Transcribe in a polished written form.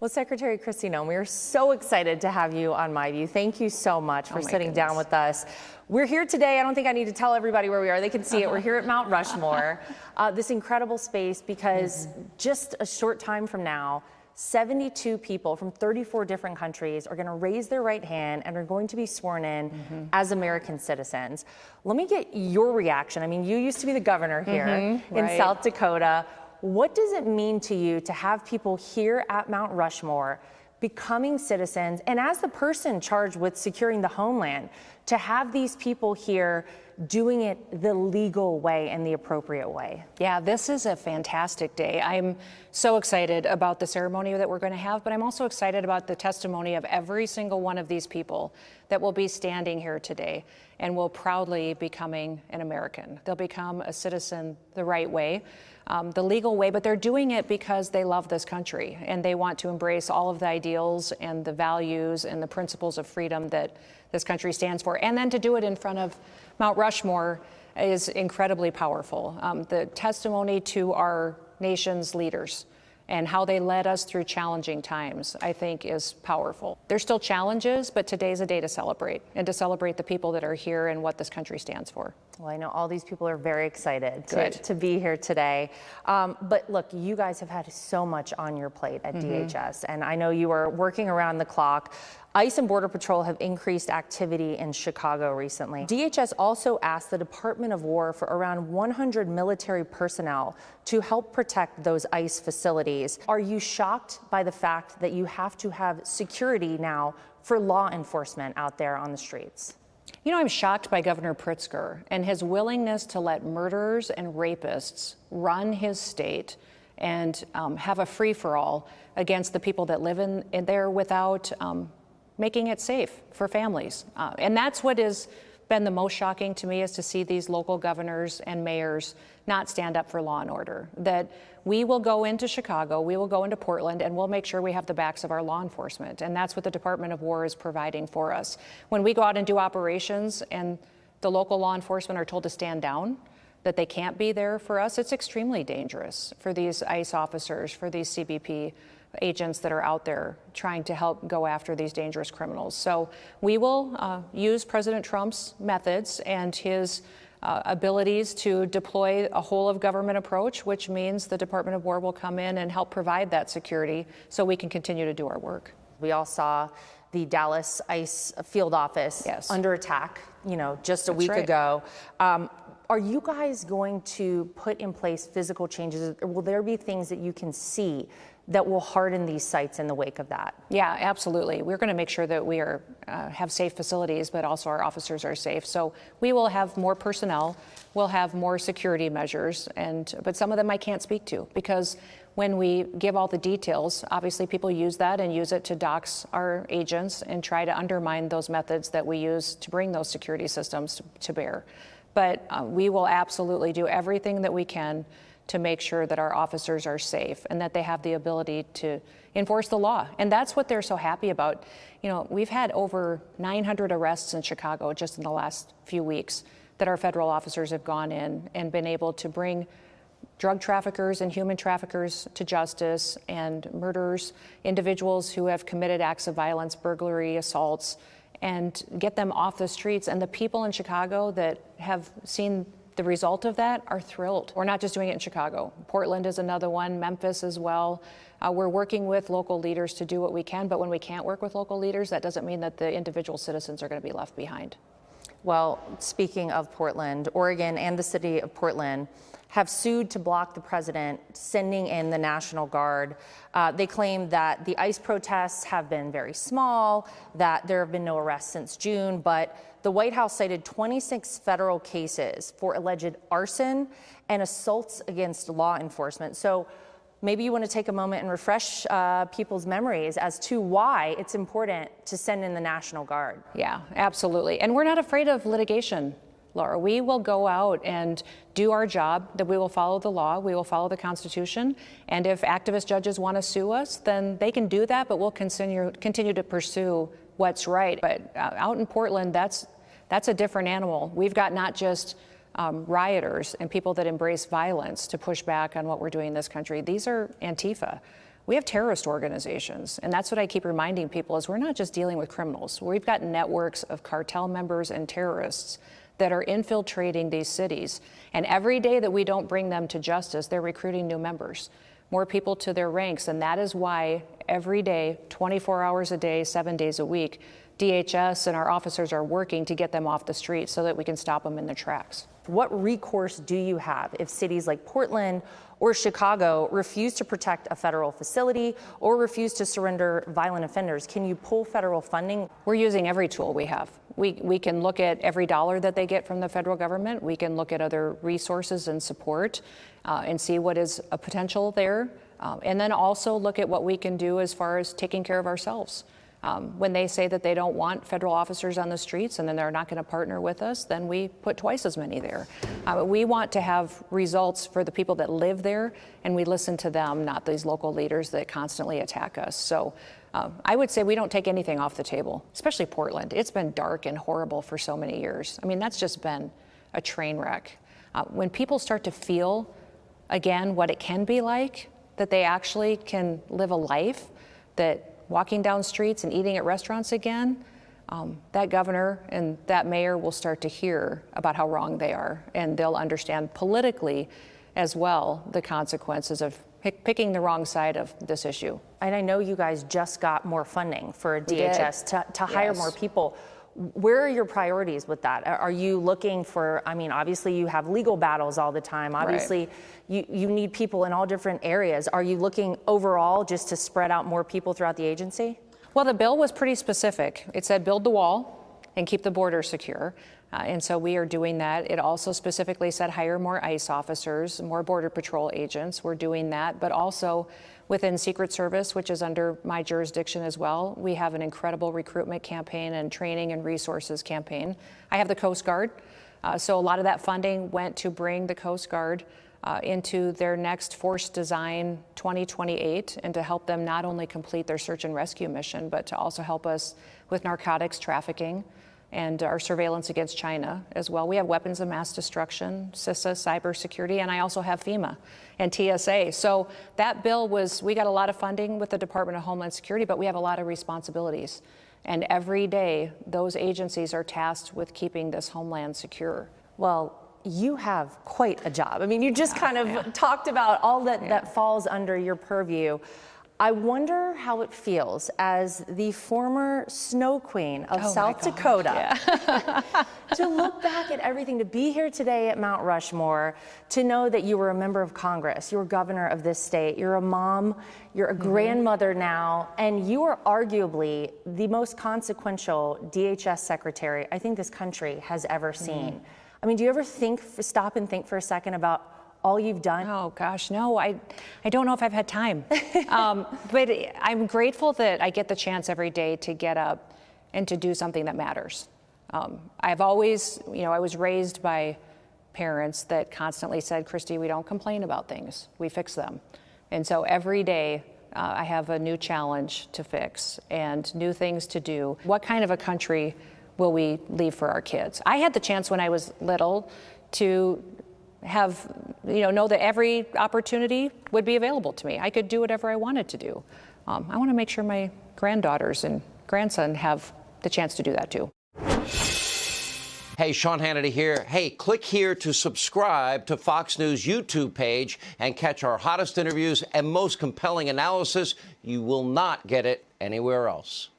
Well, Secretary Kristi Noem, we are so excited to have you on My View. Thank you so much for sitting down with us. We're here today. I don't think I need to tell everybody where we are. They can see it. We're here at Mount Rushmore, this incredible space, because just a short time from now, 72 people from 34 different countries are going to raise their right hand and are going to be sworn in as American citizens. Let me get your reaction. I mean, you used to be the governor here in South Dakota. What does it mean to you to have people here at Mount Rushmore becoming citizens, and as the person charged with securing the Homeland, to have these people here doing it the legal way and the appropriate way? Yeah, this is a fantastic day. I'm so excited about the ceremony that we're going to have, but I'm also excited about the testimony of every single one of these people that will be standing here today and will proudly becoming an American. They'll become a citizen the right way, the legal way, but they're doing it because they love this country and they want to embrace all of the ideals and the values and the principles of freedom that this country stands for. And then to do it in front of Mount Rushmore is incredibly powerful. The testimony to our nation's leaders and how they led us through challenging times, I think, is powerful. There's still challenges, but today's a day to celebrate, and to celebrate the people that are here and what this country stands for. Well, I know all these people are very excited to be here today. But look, you guys have had so much on your plate at DHS, and I know you are working around the clock. ICE and Border Patrol have increased activity in Chicago recently. DHS also asked the Department of War for around 100 military personnel to help protect those ICE facilities. Are you shocked by the fact that you have to have security now for law enforcement out there on the streets? You know, I'm shocked by Governor Pritzker and his willingness to let murderers and rapists run his state and have a free-for-all against the people that live in there without making it safe for families. And that's what has been the most shocking to me, is to see these local governors and mayors not stand up for law and order. That we will go into Chicago, we will go into Portland, and we'll make sure we have the backs of our law enforcement. And that's what the Department of War is providing for us. When we go out and do operations and the local law enforcement are told to stand down, that they can't be there for us, it's extremely dangerous for these ICE officers, for these CBP agents that are out there trying to help go after these dangerous criminals. So we will use President Trump's methods and his abilities to deploy a whole of government approach, which means the Department of War will come in and help provide that security so we can continue to do our work. We all saw the Dallas ICE field office under attack, just a week ago. Are you guys going to put in place physical changes, or will there be things that you can see that will harden these sites in the wake of that? Yeah, absolutely. We're going to make sure that we are have safe facilities, but also our officers are safe. So we will have more personnel, we'll have more security measures, but some of them I can't speak to, because when we give all the details, obviously people use that and use it to dox our agents and try to undermine those methods that we use to bring those security systems to bear. But we will absolutely do everything that we can to make sure that our officers are safe and that they have the ability to enforce the law. And that's what they're so happy about. We've had over 900 arrests in Chicago just in the last few weeks that our federal officers have gone in and been able to bring drug traffickers and human traffickers to justice, and murderers, individuals who have committed acts of violence, burglary, assaults, and get them off the streets. And the people in Chicago that have seen the result of that are thrilled. We're not just doing it in Chicago. Portland is another one, Memphis as well. We're working with local leaders to do what we can, but when we can't work with local leaders, that doesn't mean that the individual citizens are going to be left behind. Well, speaking of Portland, Oregon and the city of Portland have sued to block the president sending in the National Guard. They claim that the ICE protests have been very small, that there have been no arrests since June, but the White House cited 26 federal cases for alleged arson and assaults against law enforcement. So maybe you want to take a moment and refresh people's memories as to why it's important to send in the National Guard. Yeah, absolutely. And we're not afraid of litigation, Laura. We will go out and do our job, that we will follow the law, we will follow the Constitution, and if activist judges want to sue us, then they can do that, but we'll continue to pursue what's right. But out in Portland, that's a different animal. We've got not just rioters and people that embrace violence to push back on what we're doing in this country. These are Antifa. We have terrorist organizations, and that's what I keep reminding people is we're not just dealing with criminals. We've got networks of cartel members and terrorists that are infiltrating these cities. And every day that we don't bring them to justice, they're recruiting new members, more people to their ranks. And that is why every day, 24 hours a day, 7 days a week, DHS and our officers are working to get them off the street so that we can stop them in their tracks. What recourse do you have if cities like Portland or Chicago refuse to protect a federal facility or refuse to surrender violent offenders? Can you pull federal funding? We're using every tool we have. We can look at every dollar that they get from the federal government. We can look at other resources and support and see what is a potential there. And then also look at what we can do as far as taking care of ourselves. When they say that they don't want federal officers on the streets and then they're not going to partner with us, then we put twice as many there. We want to have results for the people that live there, and we listen to them, not these local leaders that constantly attack us. So I would say we don't take anything off the table, especially Portland. It's been dark and horrible for so many years. I mean, that's just been a train wreck. When people start to feel, again, what it can be like, that they actually can live a life, that walking down streets and eating at restaurants again, that governor and that mayor will start to hear about how wrong they are, and they'll understand politically as well the consequences of picking the wrong side of this issue. And I know you guys just got more funding for DHS to hire more people. Where are your priorities with that? Are you looking for, I mean, obviously you have legal battles all the time. Obviously you need people in all different areas. Are you looking overall just to spread out more people throughout the agency? Well, the bill was pretty specific. It said build the wall and keep the border secure. And so we are doing that. It also specifically said hire more ICE officers, more Border Patrol agents. We're doing that, but also within Secret Service, which is under my jurisdiction as well, we have an incredible recruitment campaign and training and resources campaign. I have the Coast Guard. So a lot of that funding went to bring the Coast Guard into their next Force Design 2028 and to help them not only complete their search and rescue mission, but to also help us with narcotics trafficking and our surveillance against China as well. We have weapons of mass destruction, CISA, cybersecurity, and I also have FEMA and TSA. So that bill we got a lot of funding with the Department of Homeland Security, but we have a lot of responsibilities. And every day, those agencies are tasked with keeping this homeland secure. Well, you have quite a job. I mean, you just kind of talked about all that falls under your purview. I wonder how it feels as the former snow queen of South Dakota to look back at everything, to be here today at Mount Rushmore, to know that you were a member of Congress, you were governor of this state, you're a mom, you're a grandmother now, and you are arguably the most consequential DHS secretary I think this country has ever seen. I mean, do you ever stop and think for a second about all you've done? Oh gosh, no, I don't know if I've had time. But I'm grateful that I get the chance every day to get up and to do something that matters. I've always, I was raised by parents that constantly said, Kristi, we don't complain about things, we fix them. And so every day I have a new challenge to fix and new things to do. What kind of a country will we leave for our kids? I had the chance when I was little to have, know that every opportunity would be available to me. I could do whatever I wanted to do. I want to make sure my granddaughters and grandson have the chance to do that too. Hey, Sean Hannity here. Hey, click here to subscribe to Fox News YouTube page and catch our hottest interviews and most compelling analysis. You will not get it anywhere else.